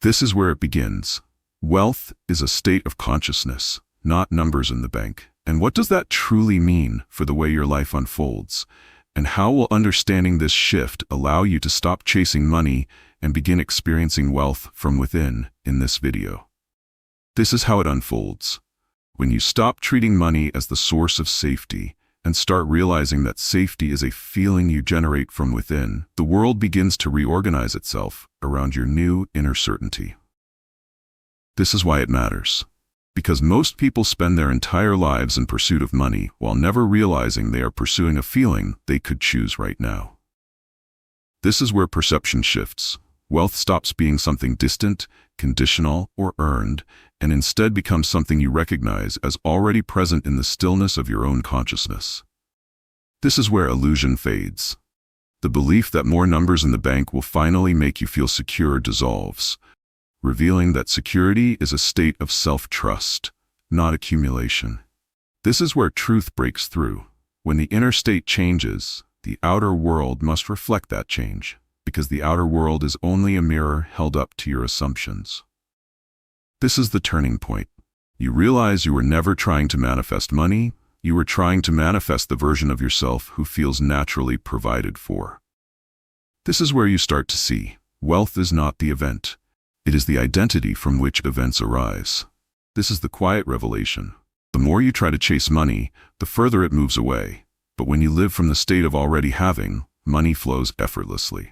This is where it begins. Wealth is a state of consciousness, not numbers in the bank. And what does that truly mean for the way your life unfolds? And how will understanding this shift allow you to stop chasing money and begin experiencing wealth from within in this video? This is how it unfolds. When you stop treating money as the source of safety and start realizing that safety is a feeling you generate from within, the world begins to reorganize itself around your new inner certainty. This is why it matters. Because most people spend their entire lives in pursuit of money while never realizing they are pursuing a feeling they could choose right now. This is where perception shifts. Wealth stops being something distant, conditional, or earned, and instead becomes something you recognize as already present in the stillness of your own consciousness. This is where illusion fades. The belief that more numbers in the bank will finally make you feel secure dissolves, revealing that security is a state of self-trust, not accumulation. This is where truth breaks through. When the inner state changes, the outer world must reflect that change, because the outer world is only a mirror held up to your assumptions. This is the turning point. You realize you were never trying to manifest money, you were trying to manifest the version of yourself who feels naturally provided for. This is where you start to see, wealth is not the event. It is the identity from which events arise. This is the quiet revelation. The more you try to chase money, the further it moves away. But when you live from the state of already having, money flows effortlessly.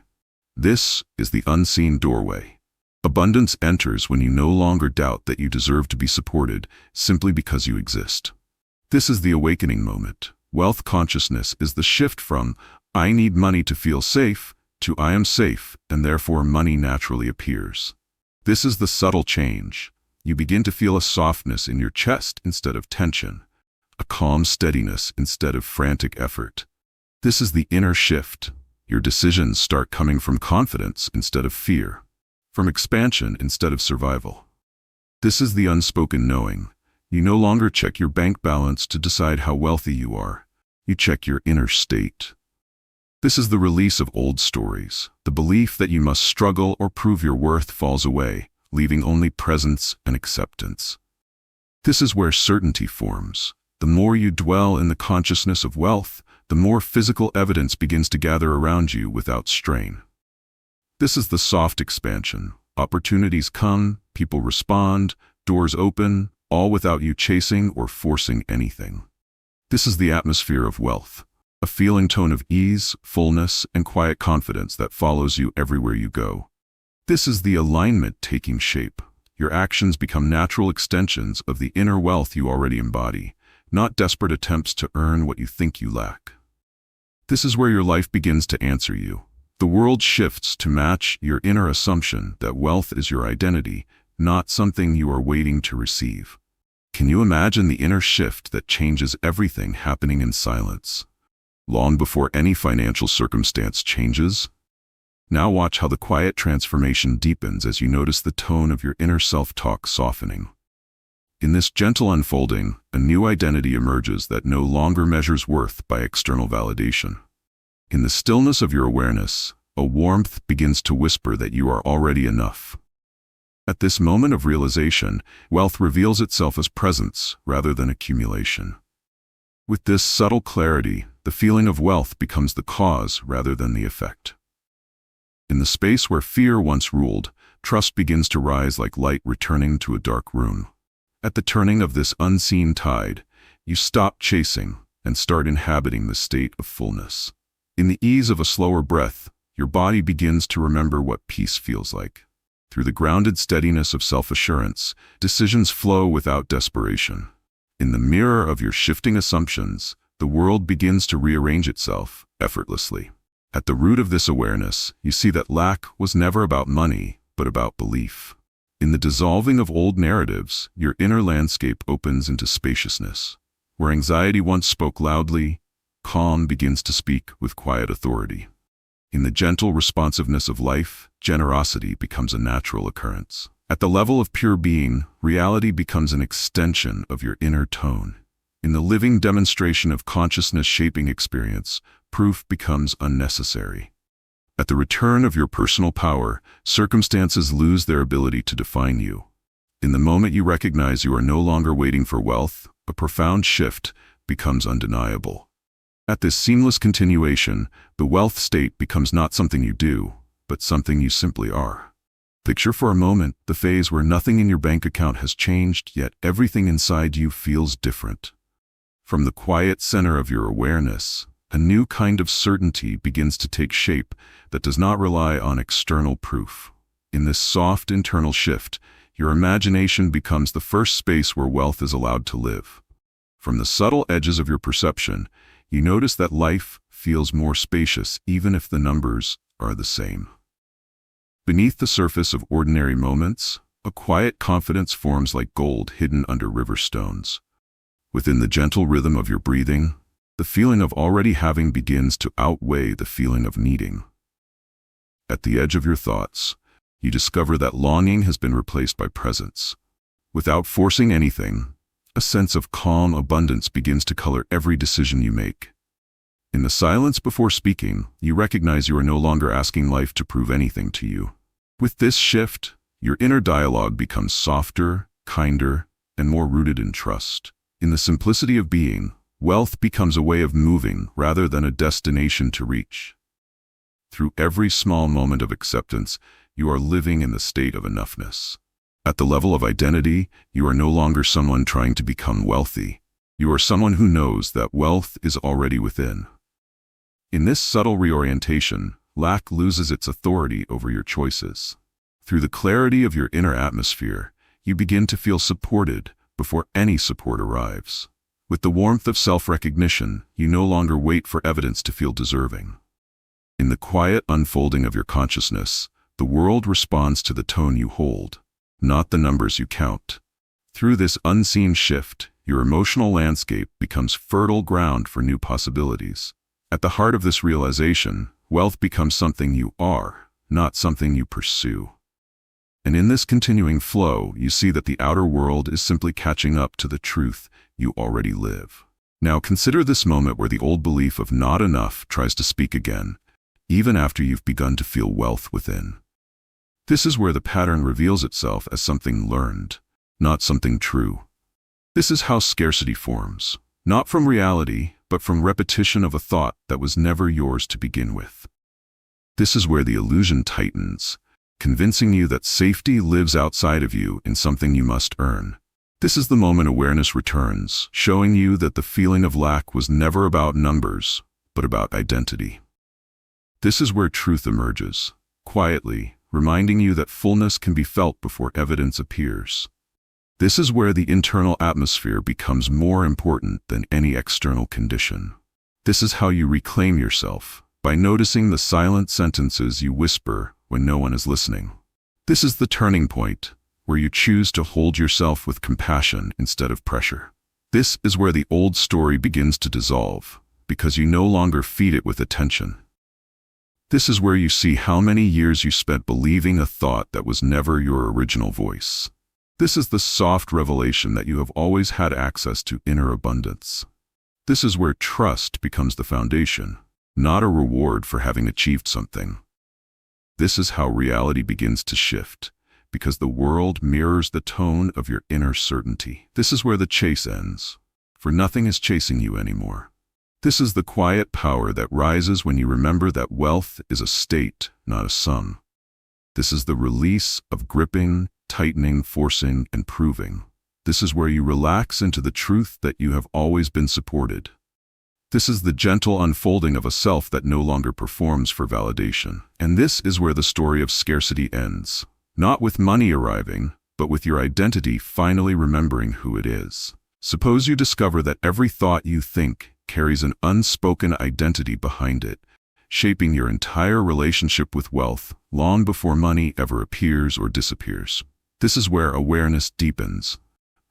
This is the unseen doorway. Abundance enters when you no longer doubt that you deserve to be supported simply because you exist. This is the awakening moment. Wealth consciousness is the shift from "I need money to feel safe" to "I am safe, and therefore money naturally appears." This is the subtle change. You begin to feel a softness in your chest instead of tension, a calm steadiness instead of frantic effort. This is the inner shift. Your decisions start coming from confidence instead of fear, from expansion instead of survival. This is the unspoken knowing. You no longer check your bank balance to decide how wealthy you are. You check your inner state. This is the release of old stories. The belief that you must struggle or prove your worth falls away, leaving only presence and acceptance. This is where certainty forms. The more you dwell in the consciousness of wealth, the more physical evidence begins to gather around you without strain. This is the soft expansion. Opportunities come, people respond, doors open, all without you chasing or forcing anything. This is the atmosphere of wealth, a feeling tone of ease, fullness, and quiet confidence that follows you everywhere you go. This is the alignment taking shape. Your actions become natural extensions of the inner wealth you already embody, not desperate attempts to earn what you think you lack. This is where your life begins to answer you. The world shifts to match your inner assumption that wealth is your identity, not something you are waiting to receive. Can you imagine the inner shift that changes everything happening in silence, long before any financial circumstance changes? Now watch how the quiet transformation deepens as you notice the tone of your inner self-talk softening. In this gentle unfolding, a new identity emerges that no longer measures worth by external validation. In the stillness of your awareness, a warmth begins to whisper that you are already enough. At this moment of realization, wealth reveals itself as presence rather than accumulation. With this subtle clarity, the feeling of wealth becomes the cause rather than the effect. In the space where fear once ruled, trust begins to rise like light returning to a dark room. At the turning of this unseen tide, you stop chasing and start inhabiting the state of fullness. In the ease of a slower breath, your body begins to remember what peace feels like. Through the grounded steadiness of self-assurance, decisions flow without desperation. In the mirror of your shifting assumptions, the world begins to rearrange itself effortlessly. At the root of this awareness, you see that lack was never about money, but about belief. In the dissolving of old narratives, your inner landscape opens into spaciousness. Where anxiety once spoke loudly, calm begins to speak with quiet authority. In the gentle responsiveness of life, generosity becomes a natural occurrence. At the level of pure being, reality becomes an extension of your inner tone. In the living demonstration of consciousness shaping experience, proof becomes unnecessary. At the return of your personal power, circumstances lose their ability to define you. In the moment you recognize you are no longer waiting for wealth, a profound shift becomes undeniable. At this seamless continuation, the wealth state becomes not something you do, but something you simply are. Picture for a moment the phase where nothing in your bank account has changed, yet everything inside you feels different. From the quiet center of your awareness, a new kind of certainty begins to take shape that does not rely on external proof. In this soft internal shift, your imagination becomes the first space where wealth is allowed to live. From the subtle edges of your perception, you notice that life feels more spacious even if the numbers are the same. Beneath the surface of ordinary moments, a quiet confidence forms like gold hidden under river stones. Within the gentle rhythm of your breathing, the feeling of already having begins to outweigh the feeling of needing. At the edge of your thoughts, you discover that longing has been replaced by presence. Without forcing anything, a sense of calm abundance begins to color every decision you make. In the silence before speaking, you recognize you are no longer asking life to prove anything to you. With this shift, your inner dialogue becomes softer, kinder, and more rooted in trust. In the simplicity of being, wealth becomes a way of moving rather than a destination to reach. Through every small moment of acceptance, you are living in the state of enoughness. At the level of identity, you are no longer someone trying to become wealthy. You are someone who knows that wealth is already within. In this subtle reorientation, lack loses its authority over your choices. Through the clarity of your inner atmosphere, you begin to feel supported before any support arrives. With the warmth of self-recognition, you no longer wait for evidence to feel deserving. In the quiet unfolding of your consciousness, the world responds to the tone you hold, not the numbers you count. Through this unseen shift, your emotional landscape becomes fertile ground for new possibilities. At the heart of this realization, wealth becomes something you are, not something you pursue. And in this continuing flow, you see that the outer world is simply catching up to the truth you already live. Now consider this moment where the old belief of not enough tries to speak again, even after you've begun to feel wealth within. This is where the pattern reveals itself as something learned, not something true. This is how scarcity forms, not from reality, but from repetition of a thought that was never yours to begin with. This is where the illusion tightens, convincing you that safety lives outside of you in something you must earn. This is the moment awareness returns, showing you that the feeling of lack was never about numbers, but about identity. This is where truth emerges, quietly, reminding you that fullness can be felt before evidence appears. This is where the internal atmosphere becomes more important than any external condition. This is how you reclaim yourself, by noticing the silent sentences you whisper when no one is listening. This is the turning point, where you choose to hold yourself with compassion instead of pressure. This is where the old story begins to dissolve, because you no longer feed it with attention. This is where you see how many years you spent believing a thought that was never your original voice. This is the soft revelation that you have always had access to inner abundance. This is where trust becomes the foundation, not a reward for having achieved something. This is how reality begins to shift, because the world mirrors the tone of your inner certainty. This is where the chase ends, for nothing is chasing you anymore. This is the quiet power that rises when you remember that wealth is a state, not a sum. This is the release of gripping, tightening, forcing, and proving. This is where you relax into the truth that you have always been supported. This is the gentle unfolding of a self that no longer performs for validation. And this is where the story of scarcity ends, not with money arriving, but with your identity finally remembering who it is. Suppose you discover that every thought you think carries an unspoken identity behind it, shaping your entire relationship with wealth long before money ever appears or disappears. This is where awareness deepens,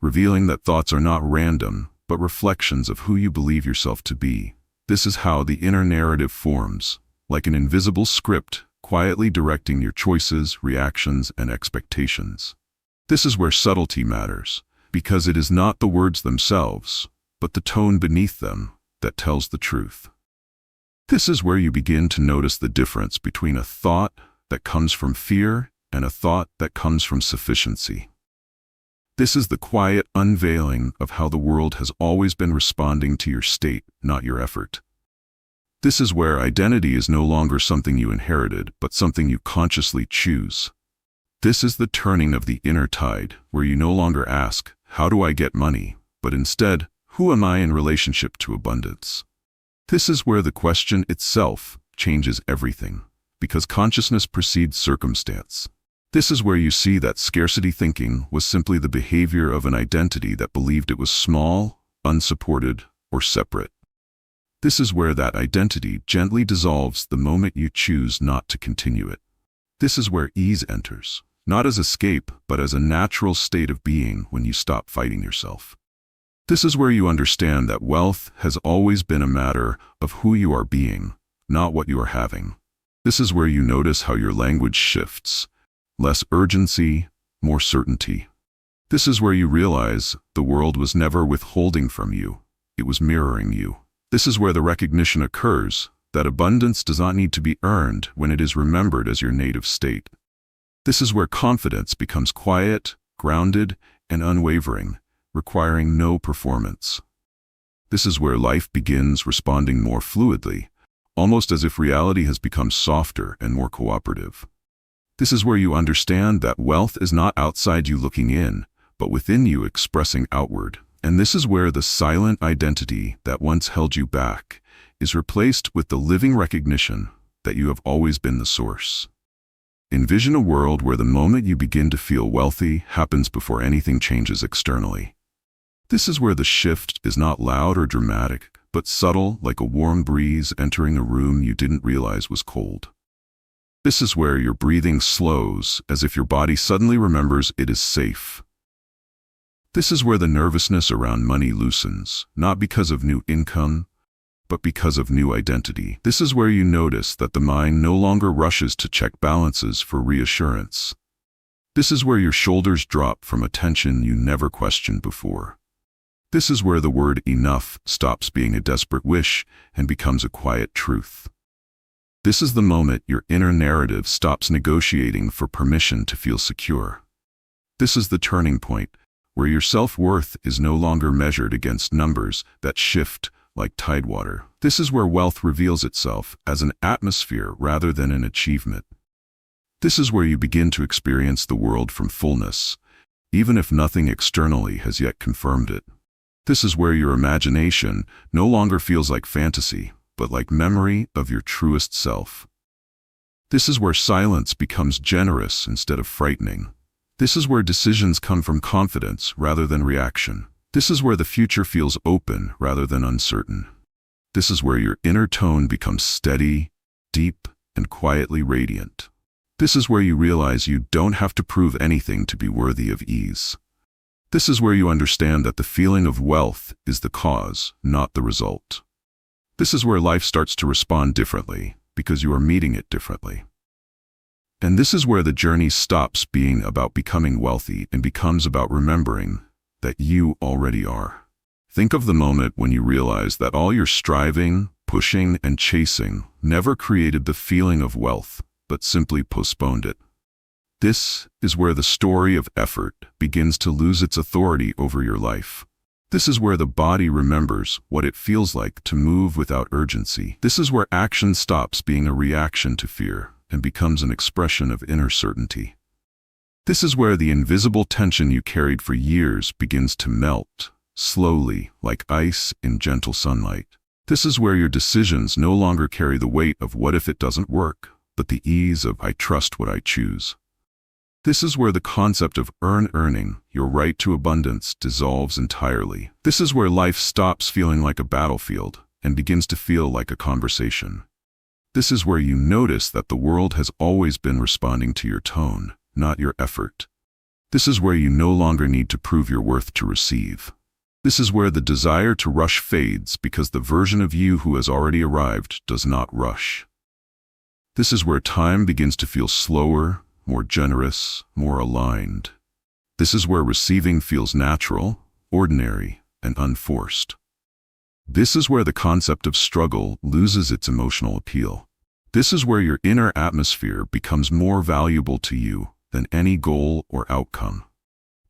revealing that thoughts are not random, but reflections of who you believe yourself to be. This is how the inner narrative forms, like an invisible script, quietly directing your choices, reactions, and expectations. This is where subtlety matters, because it is not the words themselves, but the tone beneath them that tells the truth. This is where you begin to notice the difference between a thought that comes from fear and a thought that comes from sufficiency. This is the quiet unveiling of how the world has always been responding to your state, not your effort. This is where identity is no longer something you inherited, but something you consciously choose. This is the turning of the inner tide, where you no longer ask, "How do I get money?" but instead, "Who am I in relationship to abundance?" This is where the question itself changes everything, because consciousness precedes circumstance. This is where you see that scarcity thinking was simply the behavior of an identity that believed it was small, unsupported, or separate. This is where that identity gently dissolves the moment you choose not to continue it. This is where ease enters, not as escape, but as a natural state of being when you stop fighting yourself. This is where you understand that wealth has always been a matter of who you are being, not what you are having. This is where you notice how your language shifts. Less urgency, more certainty. This is where you realize the world was never withholding from you, it was mirroring you. This is where the recognition occurs that abundance does not need to be earned when it is remembered as your native state. This is where confidence becomes quiet, grounded, and unwavering, requiring no performance. This is where life begins responding more fluidly, almost as if reality has become softer and more cooperative. This is where you understand that wealth is not outside you looking in, but within you expressing outward. And this is where the silent identity that once held you back is replaced with the living recognition that you have always been the source. Envision a world where the moment you begin to feel wealthy happens before anything changes externally. This is where the shift is not loud or dramatic, but subtle, like a warm breeze entering a room you didn't realize was cold. This is where your breathing slows, as if your body suddenly remembers it is safe. This is where the nervousness around money loosens, not because of new income, but because of new identity. This is where you notice that the mind no longer rushes to check balances for reassurance. This is where your shoulders drop from a tension you never questioned before. This is where the word enough stops being a desperate wish and becomes a quiet truth. This is the moment your inner narrative stops negotiating for permission to feel secure. This is the turning point, where your self-worth is no longer measured against numbers that shift like tidewater. This is where wealth reveals itself as an atmosphere rather than an achievement. This is where you begin to experience the world from fullness, even if nothing externally has yet confirmed it. This is where your imagination no longer feels like fantasy, but like memory of your truest self. This is where silence becomes generous instead of frightening. This is where decisions come from confidence rather than reaction. This is where the future feels open rather than uncertain. This is where your inner tone becomes steady, deep, and quietly radiant. This is where you realize you don't have to prove anything to be worthy of ease. This is where you understand that the feeling of wealth is the cause, not the result. This is where life starts to respond differently, because you are meeting it differently. And this is where the journey stops being about becoming wealthy and becomes about remembering that you already are. Think of the moment when you realize that all your striving, pushing, and chasing never created the feeling of wealth, but simply postponed it. This is where the story of effort begins to lose its authority over your life. This is where the body remembers what it feels like to move without urgency. This is where action stops being a reaction to fear and becomes an expression of inner certainty. This is where the invisible tension you carried for years begins to melt, slowly, like ice in gentle sunlight. This is where your decisions no longer carry the weight of what if it doesn't work, but the ease of I trust what I choose. This is where the concept of earning, your right to abundance, dissolves entirely. This is where life stops feeling like a battlefield and begins to feel like a conversation. This is where you notice that the world has always been responding to your tone, not your effort. This is where you no longer need to prove your worth to receive. This is where the desire to rush fades because the version of you who has already arrived does not rush. This is where time begins to feel slower, more generous, more aligned. This is where receiving feels natural, ordinary, and unforced. This is where the concept of struggle loses its emotional appeal. This is where your inner atmosphere becomes more valuable to you than any goal or outcome.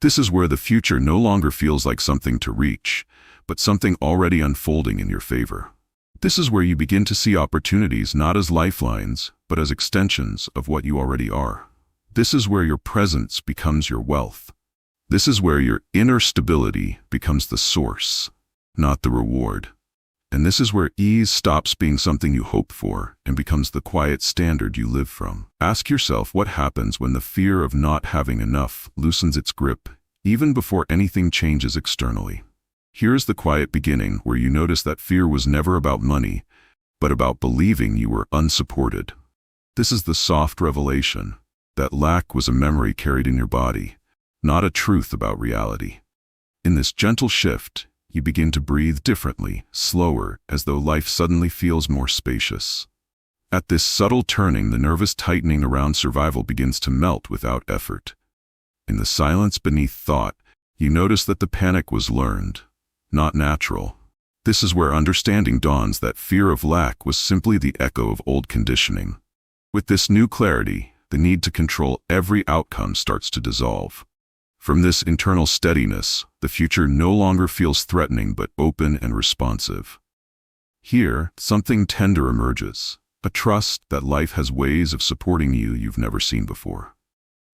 This is where the future no longer feels like something to reach, but something already unfolding in your favor. This is where you begin to see opportunities not as lifelines, but as extensions of what you already are. This is where your presence becomes your wealth. This is where your inner stability becomes the source, not the reward. And this is where ease stops being something you hope for and becomes the quiet standard you live from. Ask yourself what happens when the fear of not having enough loosens its grip, even before anything changes externally. Here's the quiet beginning where you notice that fear was never about money, but about believing you were unsupported. This is the soft revelation that lack was a memory carried in your body, not a truth about reality. In this gentle shift, you begin to breathe differently, slower, as though life suddenly feels more spacious. At this subtle turning, the nervous tightening around survival begins to melt without effort. In the silence beneath thought, you notice that the panic was learned, not natural. This is where understanding dawns that fear of lack was simply the echo of old conditioning. With this new clarity, the need to control every outcome starts to dissolve. From this internal steadiness, the future no longer feels threatening but open and responsive. Here, something tender emerges, a trust that life has ways of supporting you you've never seen before.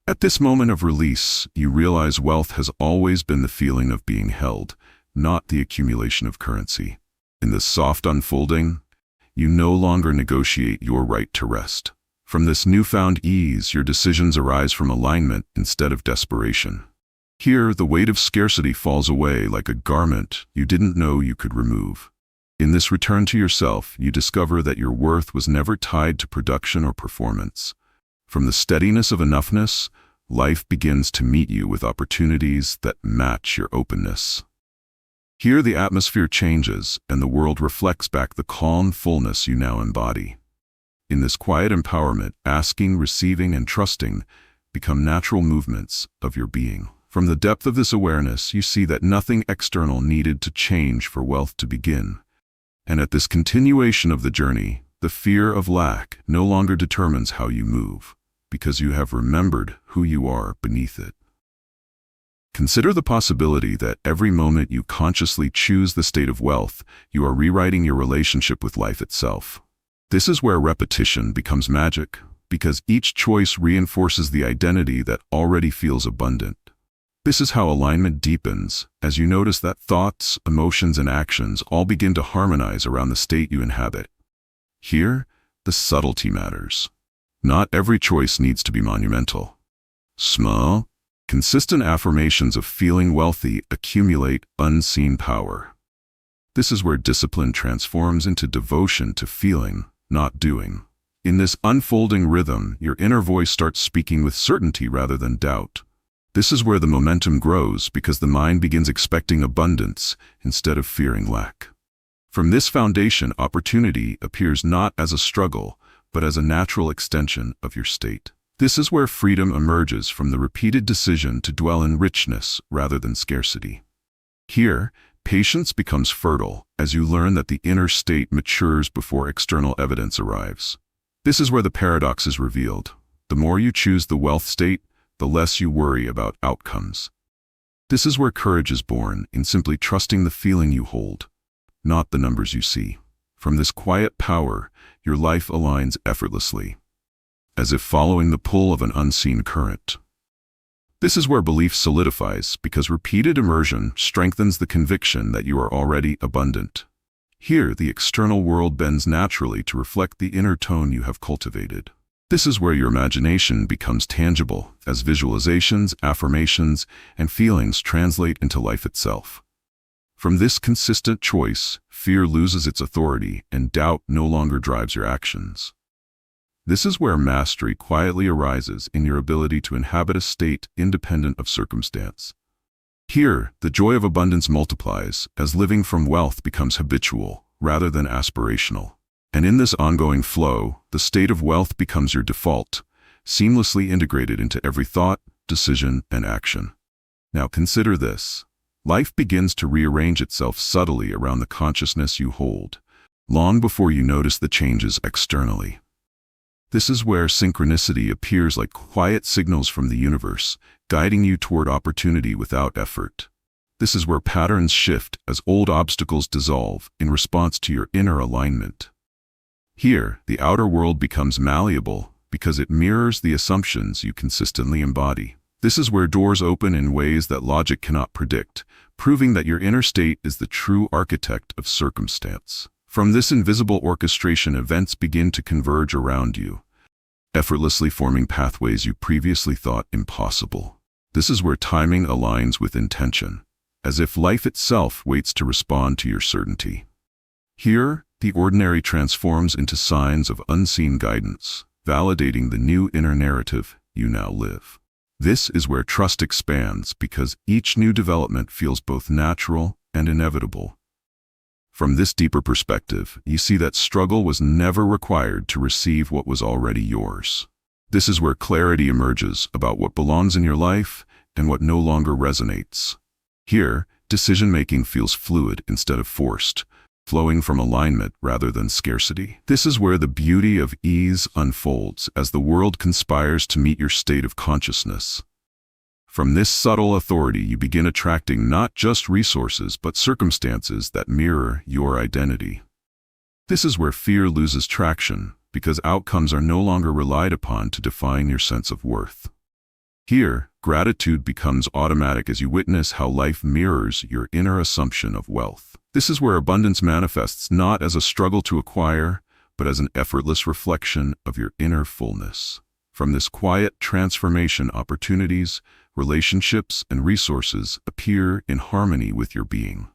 At this moment of release, you realize wealth has always been the feeling of being held, not the accumulation of currency. In this soft unfolding, you no longer negotiate your right to rest. From this newfound ease, your decisions arise from alignment instead of desperation. Here, the weight of scarcity falls away like a garment you didn't know you could remove. In this return to yourself, you discover that your worth was never tied to production or performance. From the steadiness of enoughness, life begins to meet you with opportunities that match your openness. Here, the atmosphere changes, and the world reflects back the calm fullness you now embody. In this quiet empowerment, asking, receiving, and trusting become natural movements of your being. From the depth of this awareness, you see that nothing external needed to change for wealth to begin. And at this continuation of the journey, the fear of lack no longer determines how you move, because you have remembered who you are beneath it. Consider the possibility that every moment you consciously choose the state of wealth, you are rewriting your relationship with life itself. This is where repetition becomes magic, because each choice reinforces the identity that already feels abundant. This is how alignment deepens, as you notice that thoughts, emotions, and actions all begin to harmonize around the state you inhabit. Here, the subtlety matters. Not every choice needs to be monumental. Small, consistent affirmations of feeling wealthy accumulate unseen power. This is where discipline transforms into devotion to feeling, not doing. In this unfolding rhythm, your inner voice starts speaking with certainty rather than doubt. This is where the momentum grows because the mind begins expecting abundance instead of fearing lack. From this foundation, opportunity appears not as a struggle, but as a natural extension of your state. This is where freedom emerges from the repeated decision to dwell in richness rather than scarcity. Here, patience becomes fertile as you learn that the inner state matures before external evidence arrives. This is where the paradox is revealed. The more you choose the wealth state, the less you worry about outcomes. This is where courage is born, in simply trusting the feeling you hold, not the numbers you see. From this quiet power, your life aligns effortlessly, as if following the pull of an unseen current. This is where belief solidifies, because repeated immersion strengthens the conviction that you are already abundant. Here, the external world bends naturally to reflect the inner tone you have cultivated. This is where your imagination becomes tangible, as visualizations, affirmations, and feelings translate into life itself. From this consistent choice, fear loses its authority and doubt no longer drives your actions. This is where mastery quietly arises in your ability to inhabit a state independent of circumstance. Here, the joy of abundance multiplies, as living from wealth becomes habitual rather than aspirational. And in this ongoing flow, the state of wealth becomes your default, seamlessly integrated into every thought, decision, and action. Now consider this. life begins to rearrange itself subtly around the consciousness you hold, long before you notice the changes externally. This is where synchronicity appears like quiet signals from the universe, guiding you toward opportunity without effort. This is where patterns shift as old obstacles dissolve in response to your inner alignment. Here, the outer world becomes malleable because it mirrors the assumptions you consistently embody. This is where doors open in ways that logic cannot predict, proving that your inner state is the true architect of circumstance. From this invisible orchestration, events begin to converge around you, effortlessly forming pathways you previously thought impossible. This is where timing aligns with intention, as if life itself waits to respond to your certainty. Here, the ordinary transforms into signs of unseen guidance, validating the new inner narrative you now live. This is where trust expands because each new development feels both natural and inevitable. From this deeper perspective, you see that struggle was never required to receive what was already yours. This is where clarity emerges about what belongs in your life and what no longer resonates. Here, decision-making feels fluid instead of forced, flowing from alignment rather than scarcity. This is where the beauty of ease unfolds as the world conspires to meet your state of consciousness. From this subtle authority, you begin attracting not just resources but circumstances that mirror your identity. This is where fear loses traction because outcomes are no longer relied upon to define your sense of worth. Here, gratitude becomes automatic as you witness how life mirrors your inner assumption of wealth. This is where abundance manifests not as a struggle to acquire, but as an effortless reflection of your inner fullness. From this quiet transformation, opportunities, relationships, and resources appear in harmony with your being.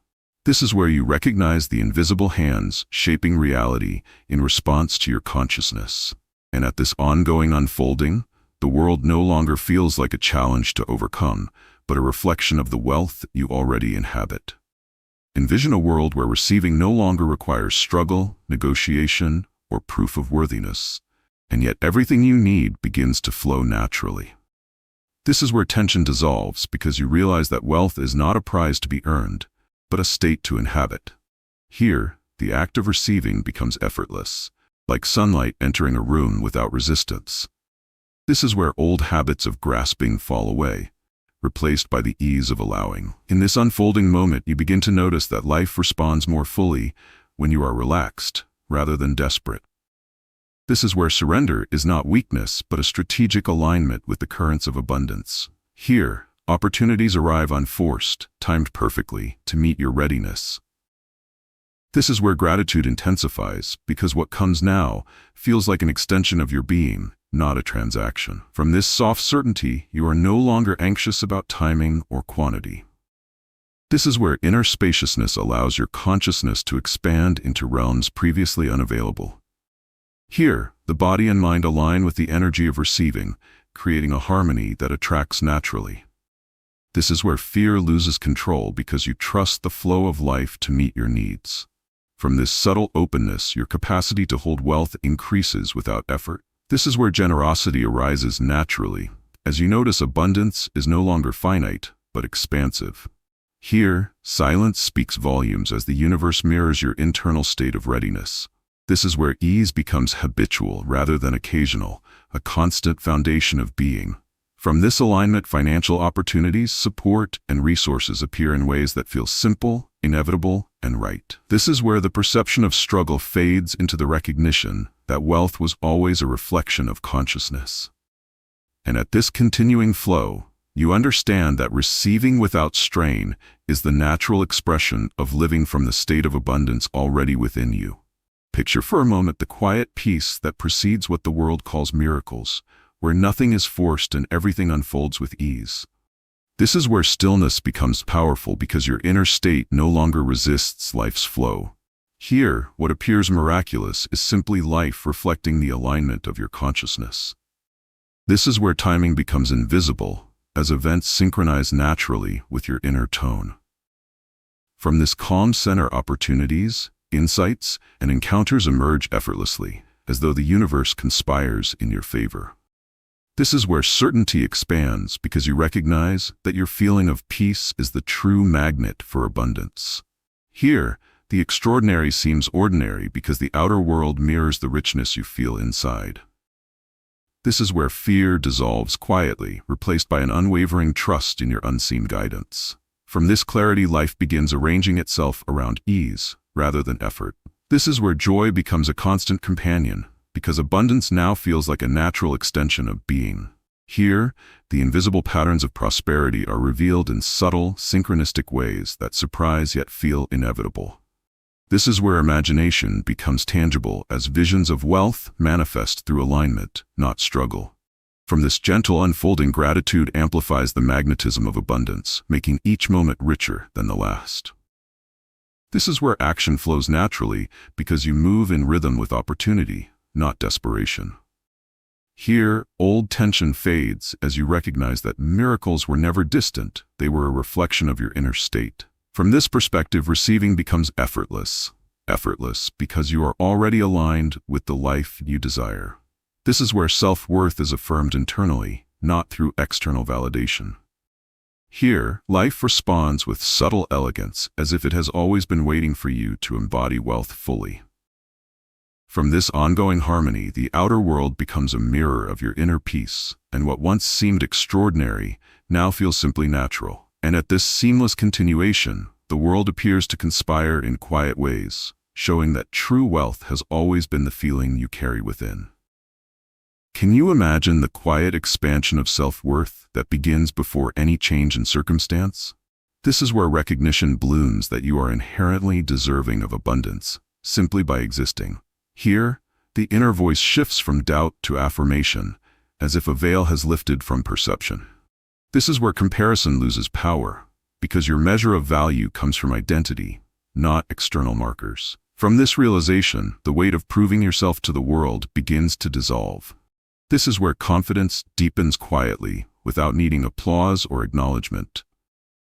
This is where you recognize the invisible hands shaping reality in response to your consciousness. And at this ongoing unfolding, the world no longer feels like a challenge to overcome, but a reflection of the wealth you already inhabit. Envision a world where receiving no longer requires struggle, negotiation, or proof of worthiness, and yet everything you need begins to flow naturally. This is where tension dissolves because you realize that wealth is not a prize to be earned, but a state to inhabit. Here, the act of receiving becomes effortless, like sunlight entering a room without resistance. This is where old habits of grasping fall away, replaced by the ease of allowing. In this unfolding moment, you begin to notice that life responds more fully when you are relaxed, rather than desperate. This is where surrender is not weakness, but a strategic alignment with the currents of abundance. Here, opportunities arrive unforced, timed perfectly to meet your readiness. This is where gratitude intensifies, because what comes now feels like an extension of your being, not a transaction. From this soft certainty, you are no longer anxious about timing or quantity. This is where inner spaciousness allows your consciousness to expand into realms previously unavailable. Here, the body and mind align with the energy of receiving, creating a harmony that attracts naturally. This is where fear loses control because you trust the flow of life to meet your needs. From this subtle openness, your capacity to hold wealth increases without effort. This is where generosity arises naturally, as you notice abundance is no longer finite, but expansive. Here, silence speaks volumes as the universe mirrors your internal state of readiness. This is where ease becomes habitual rather than occasional, a constant foundation of being. From this alignment, financial opportunities, support, and resources appear in ways that feel simple, inevitable, and right. This is where the perception of struggle fades into the recognition that wealth was always a reflection of consciousness. And at this continuing flow, you understand that receiving without strain is the natural expression of living from the state of abundance already within you. Picture for a moment the quiet peace that precedes what the world calls miracles, where nothing is forced and everything unfolds with ease. This is where stillness becomes powerful because your inner state no longer resists life's flow. Here, what appears miraculous is simply life reflecting the alignment of your consciousness. This is where timing becomes invisible, as events synchronize naturally with your inner tone. From this calm center, opportunities, insights, and encounters emerge effortlessly, as though the universe conspires in your favor. This is where certainty expands because you recognize that your feeling of peace is the true magnet for abundance. Here, the extraordinary seems ordinary because the outer world mirrors the richness you feel inside. This is where fear dissolves quietly, replaced by an unwavering trust in your unseen guidance. From this clarity, life begins arranging itself around ease rather than effort. This is where joy becomes a constant companion, because abundance now feels like a natural extension of being. Here, the invisible patterns of prosperity are revealed in subtle, synchronistic ways that surprise yet feel inevitable. This is where imagination becomes tangible as visions of wealth manifest through alignment, not struggle. From this gentle unfolding, gratitude amplifies the magnetism of abundance, making each moment richer than the last. This is where action flows naturally because you move in rhythm with opportunity, not desperation. Here, old tension fades as you recognize that miracles were never distant, they were a reflection of your inner state. From this perspective, receiving becomes effortless because you are already aligned with the life you desire. This is where self-worth is affirmed internally, not through external validation. Here, life responds with subtle elegance as if it has always been waiting for you to embody wealth fully. From this ongoing harmony, the outer world becomes a mirror of your inner peace, and what once seemed extraordinary now feels simply natural. And at this seamless continuation, the world appears to conspire in quiet ways, showing that true wealth has always been the feeling you carry within. Can you imagine the quiet expansion of self-worth that begins before any change in circumstance? This is where recognition blooms that you are inherently deserving of abundance, simply by existing. Here, the inner voice shifts from doubt to affirmation, as if a veil has lifted from perception. This is where comparison loses power, because your measure of value comes from identity, not external markers. From this realization, the weight of proving yourself to the world begins to dissolve. This is where confidence deepens quietly, without needing applause or acknowledgement.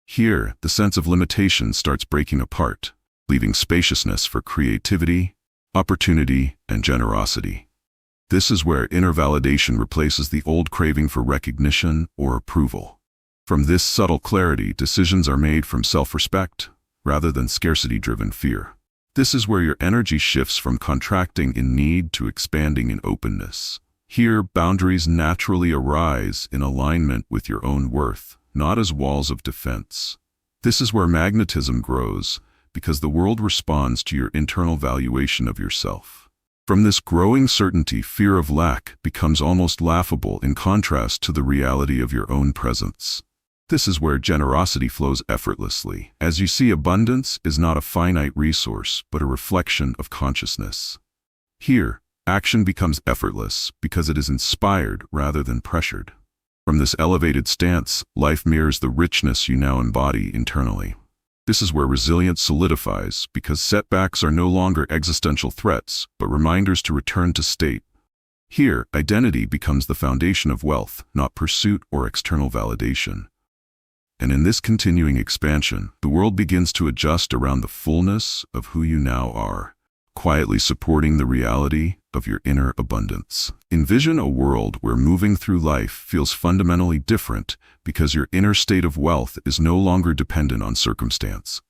Here, the sense of limitation starts breaking apart, leaving spaciousness for creativity, opportunity, and generosity. This is where inner validation replaces the old craving for recognition or approval. From this subtle clarity, decisions are made from self-respect rather than scarcity-driven fear. This is where your energy shifts from contracting in need to expanding in openness. Here, boundaries naturally arise in alignment with your own worth, not as walls of defense. This is where magnetism grows, because the world responds to your internal valuation of yourself. From this growing certainty, fear of lack becomes almost laughable in contrast to the reality of your own presence. This is where generosity flows effortlessly, as you see abundance is not a finite resource, but a reflection of consciousness. Here, action becomes effortless because it is inspired rather than pressured. From this elevated stance, life mirrors the richness you now embody internally. This is where resilience solidifies because setbacks are no longer existential threats, but reminders to return to state. Here, identity becomes the foundation of wealth, not pursuit or external validation. And in this continuing expansion, the world begins to adjust around the fullness of who you now are, quietly supporting the reality of your inner abundance. Envision a world where moving through life feels fundamentally different because your inner state of wealth is no longer dependent on circumstance.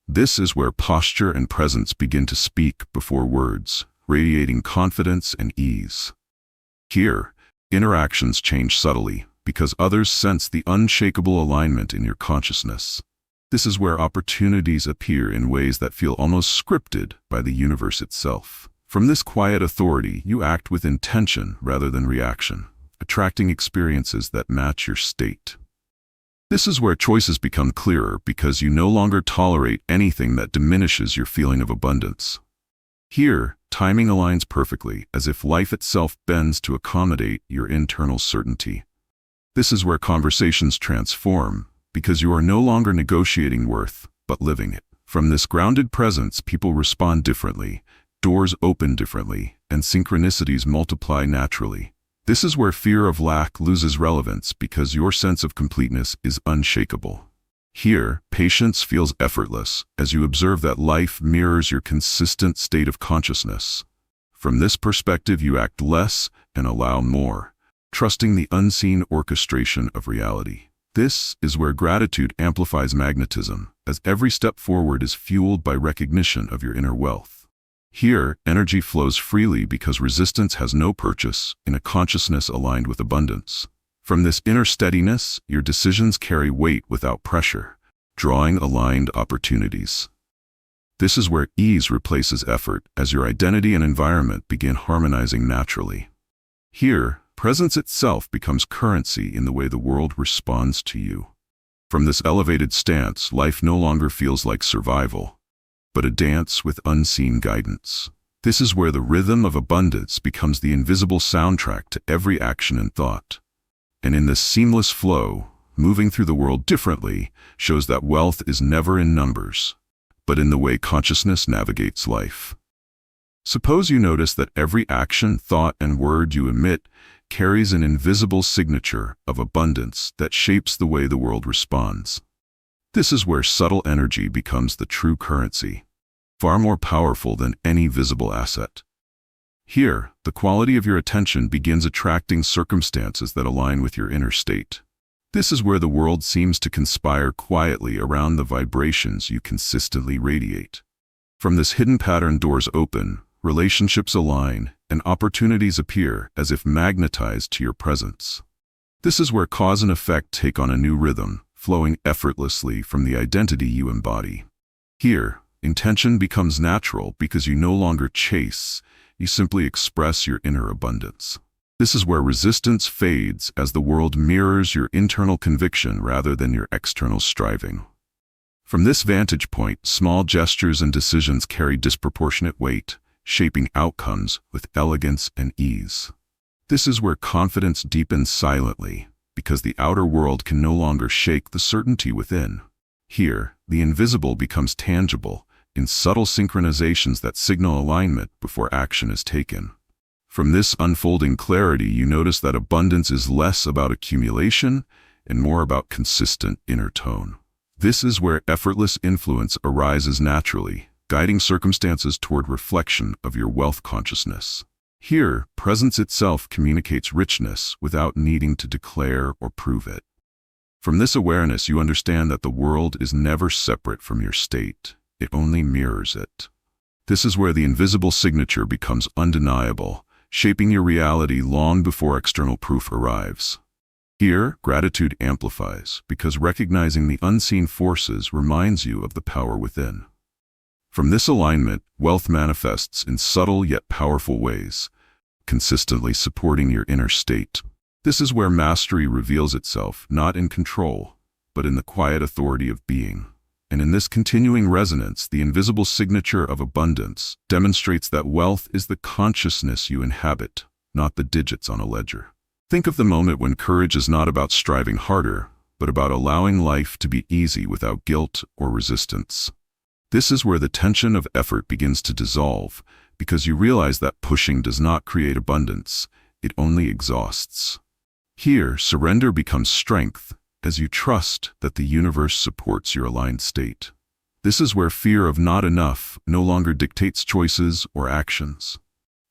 This is where posture and presence begin to speak before words, radiating confidence and ease. Here, interactions change subtly because others sense the unshakable alignment in your consciousness. This is where opportunities appear in ways that feel almost scripted by the universe itself. From this quiet authority, you act with intention rather than reaction, attracting experiences that match your state. This is where choices become clearer because you no longer tolerate anything that diminishes your feeling of abundance. Here, timing aligns perfectly, as if life itself bends to accommodate your internal certainty. This is where conversations transform, because you are no longer negotiating worth, but living it. From this grounded presence, people respond differently, doors open differently, and synchronicities multiply naturally. This is where fear of lack loses relevance because your sense of completeness is unshakable. Here, patience feels effortless as you observe that life mirrors your consistent state of consciousness. From this perspective, you act less and allow more, trusting the unseen orchestration of reality. This is where gratitude amplifies magnetism, as every step forward is fueled by recognition of your inner wealth. Here, energy flows freely because resistance has no purchase in a consciousness aligned with abundance. From this inner steadiness, your decisions carry weight without pressure, drawing aligned opportunities. This is where ease replaces effort, as your identity and environment begin harmonizing naturally. Here, presence itself becomes currency in the way the world responds to you. From this elevated stance, life no longer feels like survival, but a dance with unseen guidance. This is where the rhythm of abundance becomes the invisible soundtrack to every action and thought. And in this seamless flow, moving through the world differently shows that wealth is never in numbers, but in the way consciousness navigates life. Suppose you notice that every action, thought, and word you emit carries an invisible signature of abundance that shapes the way the world responds. This is where subtle energy becomes the true currency, far more powerful than any visible asset. Here, the quality of your attention begins attracting circumstances that align with your inner state. This is where the world seems to conspire quietly around the vibrations you consistently radiate. From this hidden pattern, doors open, relationships align, and opportunities appear as if magnetized to your presence. This is where cause and effect take on a new rhythm, flowing effortlessly from the identity you embody. Here, intention becomes natural because you no longer chase, you simply express your inner abundance. This is where resistance fades as the world mirrors your internal conviction rather than your external striving. From this vantage point, small gestures and decisions carry disproportionate weight, shaping outcomes with elegance and ease. This is where confidence deepens silently, because the outer world can no longer shake the certainty within. Here, the invisible becomes tangible, in subtle synchronizations that signal alignment before action is taken. From this unfolding clarity, you notice that abundance is less about accumulation and more about consistent inner tone. This is where effortless influence arises naturally, guiding circumstances toward reflection of your wealth consciousness. Here, presence itself communicates richness without needing to declare or prove it. From this awareness, you understand that the world is never separate from your state. It only mirrors it. This is where the invisible signature becomes undeniable, shaping your reality long before external proof arrives. Here, gratitude amplifies, because recognizing the unseen forces reminds you of the power within. From this alignment, wealth manifests in subtle yet powerful ways, consistently supporting your inner state. This is where mastery reveals itself, not in control, but in the quiet authority of being. And in this continuing resonance, the invisible signature of abundance demonstrates that wealth is the consciousness you inhabit, not the digits on a ledger. Think of the moment when courage is not about striving harder, but about allowing life to be easy without guilt or resistance. This is where the tension of effort begins to dissolve, because you realize that pushing does not create abundance, it only exhausts. Here, surrender becomes strength, as you trust that the universe supports your aligned state. This is where fear of not enough no longer dictates choices or actions.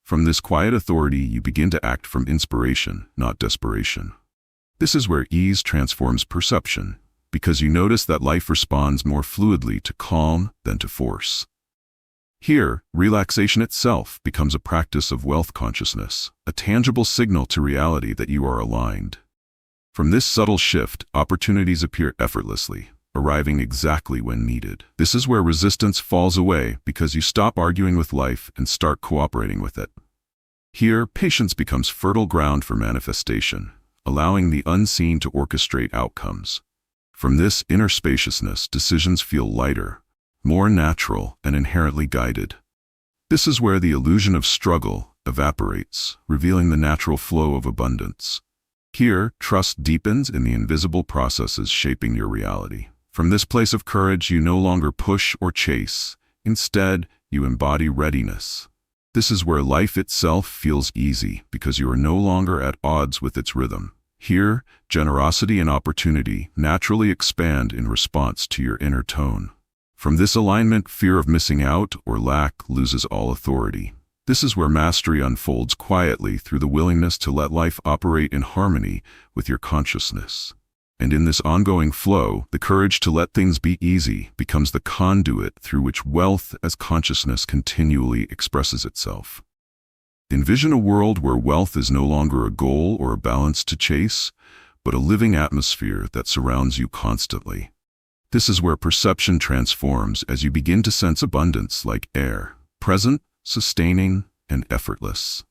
From this quiet authority, you begin to act from inspiration, not desperation. This is where ease transforms perception, because you notice that life responds more fluidly to calm than to force. Here, relaxation itself becomes a practice of wealth consciousness, a tangible signal to reality that you are aligned. From this subtle shift, opportunities appear effortlessly, arriving exactly when needed. This is where resistance falls away because you stop arguing with life and start cooperating with it. Here, patience becomes fertile ground for manifestation, allowing the unseen to orchestrate outcomes. From this inner spaciousness, decisions feel lighter, more natural, and inherently guided. This is where the illusion of struggle evaporates, revealing the natural flow of abundance. Here, trust deepens in the invisible processes shaping your reality. From this place of courage, you no longer push or chase. Instead, you embody readiness. This is where life itself feels easy because you are no longer at odds with its rhythm. Here, generosity and opportunity naturally expand in response to your inner tone. From this alignment, fear of missing out or lack loses all authority. This is where mastery unfolds quietly through the willingness to let life operate in harmony with your consciousness. And in this ongoing flow, the courage to let things be easy becomes the conduit through which wealth as consciousness continually expresses itself. Envision a world where wealth is no longer a goal or a balance to chase, but a living atmosphere that surrounds you constantly. This is where perception transforms as you begin to sense abundance like air, present, sustaining, and effortless.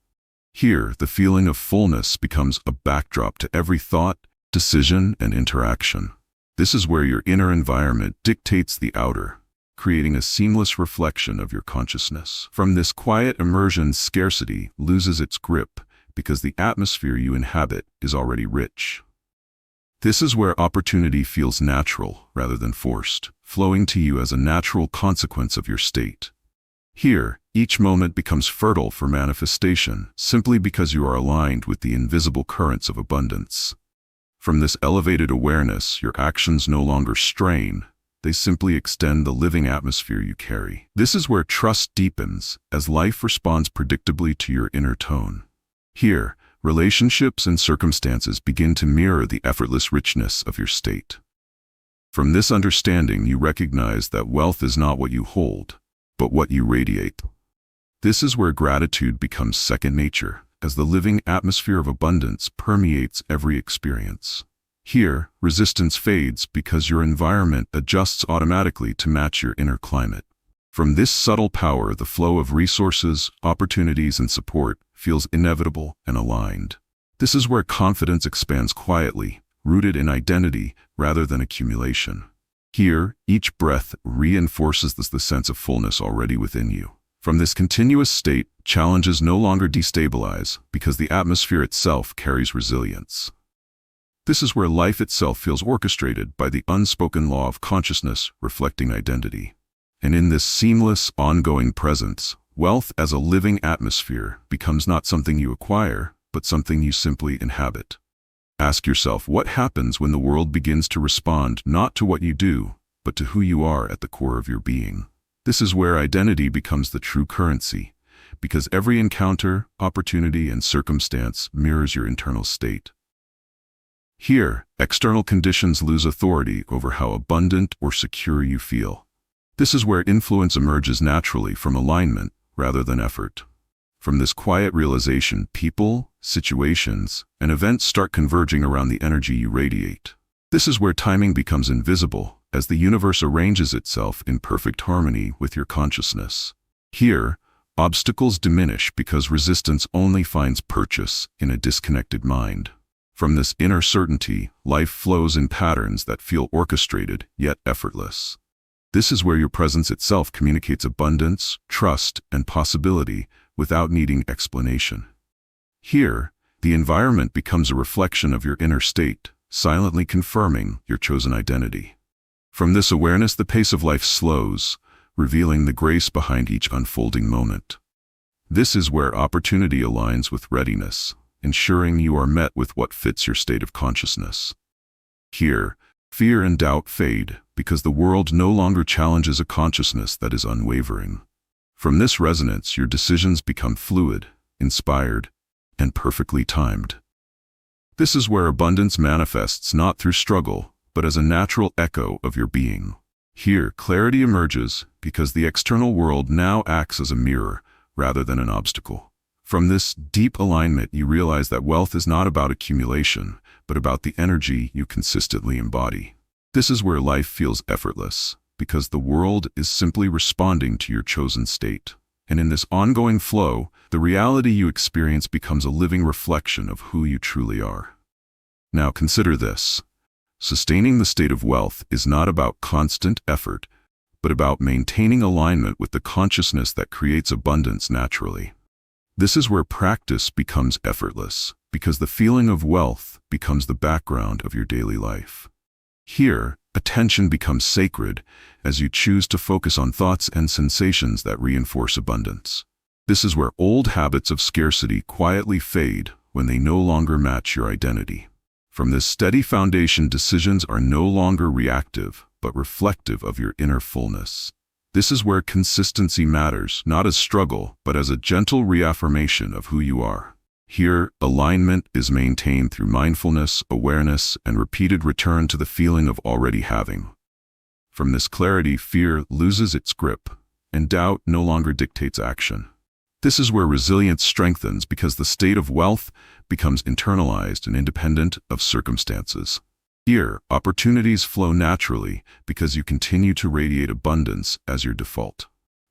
Here, the feeling of fullness becomes a backdrop to every thought, decision, and interaction. This is where your inner environment dictates the outer, creating a seamless reflection of your consciousness. From this quiet immersion, scarcity loses its grip because the atmosphere you inhabit is already rich. This is where opportunity feels natural rather than forced, flowing to you as a natural consequence of your state. Here, each moment becomes fertile for manifestation simply because you are aligned with the invisible currents of abundance. From this elevated awareness, your actions no longer strain, they simply extend the living atmosphere you carry. This is where trust deepens as life responds predictably to your inner tone. Here, relationships and circumstances begin to mirror the effortless richness of your state. From this understanding, you recognize that wealth is not what you hold, but what you radiate. This is where gratitude becomes second nature, as the living atmosphere of abundance permeates every experience. Here, resistance fades because your environment adjusts automatically to match your inner climate. From this subtle power, the flow of resources, opportunities, and support feels inevitable and aligned. This is where confidence expands quietly, rooted in identity rather than accumulation. Here, each breath reinforces the sense of fullness already within you. From this continuous state, challenges no longer destabilize because the atmosphere itself carries resilience. This is where life itself feels orchestrated by the unspoken law of consciousness reflecting identity. And in this seamless, ongoing presence, wealth as a living atmosphere becomes not something you acquire, but something you simply inhabit. Ask yourself what happens when the world begins to respond not to what you do, but to who you are at the core of your being. This is where identity becomes the true currency, because every encounter, opportunity, and circumstance mirrors your internal state. Here, external conditions lose authority over how abundant or secure you feel. This is where influence emerges naturally from alignment rather than effort. From this quiet realization, people, situations, and events start converging around the energy you radiate. This is where timing becomes invisible, as the universe arranges itself in perfect harmony with your consciousness. Here, obstacles diminish because resistance only finds purchase in a disconnected mind. From this inner certainty, life flows in patterns that feel orchestrated yet effortless. This is where your presence itself communicates abundance, trust, and possibility without needing explanation. Here, the environment becomes a reflection of your inner state, silently confirming your chosen identity. From this awareness, the pace of life slows, revealing the grace behind each unfolding moment. This is where opportunity aligns with readiness, ensuring you are met with what fits your state of consciousness. Here, fear and doubt fade because the world no longer challenges a consciousness that is unwavering. From this resonance, your decisions become fluid, inspired, and perfectly timed. This is where abundance manifests not through struggle, but as a natural echo of your being. Here, clarity emerges because the external world now acts as a mirror rather than an obstacle. From this deep alignment, you realize that wealth is not about accumulation, but about the energy you consistently embody. This is where life feels effortless, because the world is simply responding to your chosen state. And in this ongoing flow, the reality you experience becomes a living reflection of who you truly are. Now consider this. Sustaining the state of wealth is not about constant effort, but about maintaining alignment with the consciousness that creates abundance naturally. This is where practice becomes effortless, because the feeling of wealth becomes the background of your daily life. Here, attention becomes sacred as you choose to focus on thoughts and sensations that reinforce abundance. This is where old habits of scarcity quietly fade when they no longer match your identity. From this steady foundation, decisions are no longer reactive, but reflective of your inner fullness. This is where consistency matters, not as struggle, but as a gentle reaffirmation of who you are. Here, alignment is maintained through mindfulness, awareness, and repeated return to the feeling of already having. From this clarity, fear loses its grip, and doubt no longer dictates action. This is where resilience strengthens because the state of wealth becomes internalized and independent of circumstances. Here, opportunities flow naturally because you continue to radiate abundance as your default.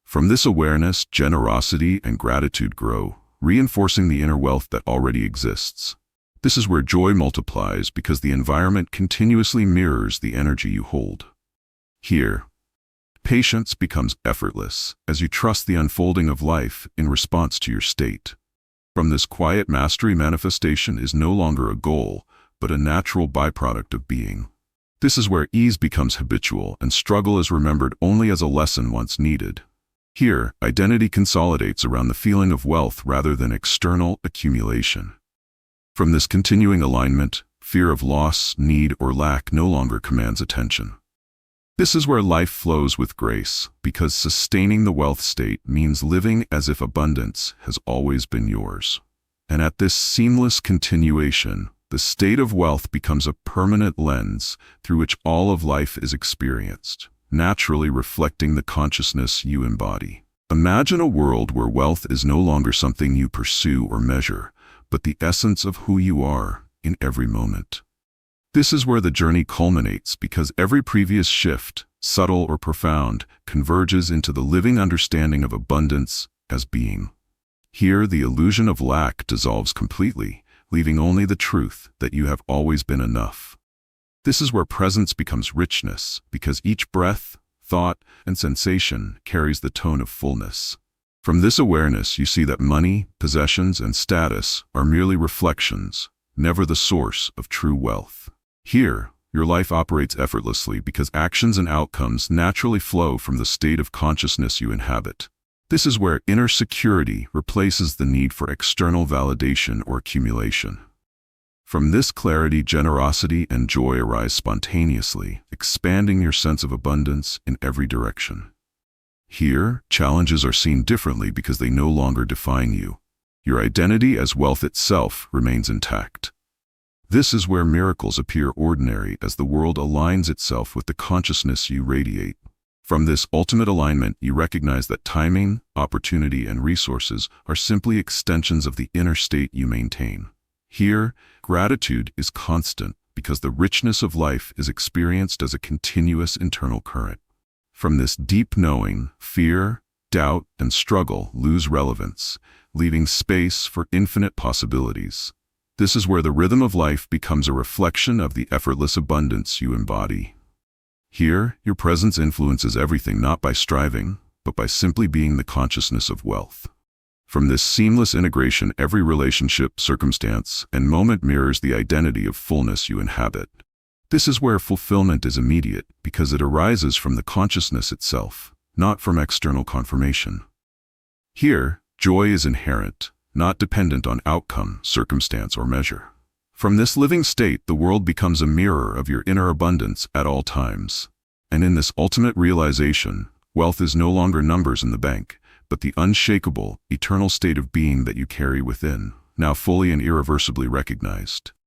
From this awareness, generosity and gratitude grow, reinforcing the inner wealth that already exists. This is where joy multiplies because the environment continuously mirrors the energy you hold. Here, patience becomes effortless as you trust the unfolding of life in response to your state. From this quiet mastery, manifestation is no longer a goal, but a natural byproduct of being. This is where ease becomes habitual and struggle is remembered only as a lesson once needed. Here, identity consolidates around the feeling of wealth rather than external accumulation. From this continuing alignment, fear of loss, need, or lack no longer commands attention. This is where life flows with grace, because sustaining the wealth state means living as if abundance has always been yours. And at this seamless continuation, the state of wealth becomes a permanent lens through which all of life is experienced, naturally reflecting the consciousness you embody. Imagine a world where wealth is no longer something you pursue or measure, but the essence of who you are in every moment. This is where the journey culminates because every previous shift, subtle or profound, converges into the living understanding of abundance as being. Here, the illusion of lack dissolves completely, leaving only the truth that you have always been enough. This is where presence becomes richness because each breath, thought, and sensation carries the tone of fullness. From this awareness, you see that money, possessions, and status are merely reflections, never the source of true wealth. Here, your life operates effortlessly because actions and outcomes naturally flow from the state of consciousness you inhabit. This is where inner security replaces the need for external validation or accumulation. From this clarity, generosity and joy arise spontaneously, expanding your sense of abundance in every direction. Here, challenges are seen differently because they no longer define you. Your identity as wealth itself remains intact. This is where miracles appear ordinary as the world aligns itself with the consciousness you radiate. From this ultimate alignment, you recognize that timing, opportunity, and resources are simply extensions of the inner state you maintain. Here, gratitude is constant because the richness of life is experienced as a continuous internal current. From this deep knowing, fear, doubt, and struggle lose relevance, leaving space for infinite possibilities. This is where the rhythm of life becomes a reflection of the effortless abundance you embody. Here, your presence influences everything not by striving, but by simply being the consciousness of wealth. From this seamless integration, every relationship, circumstance, and moment mirrors the identity of fullness you inhabit. This is where fulfillment is immediate because it arises from the consciousness itself, not from external confirmation. Here, joy is inherent, not dependent on outcome, circumstance, or measure. From this living state, the world becomes a mirror of your inner abundance at all times. And in this ultimate realization, wealth is no longer numbers in the bank, but the unshakable, eternal state of being that you carry within, now fully and irreversibly recognized.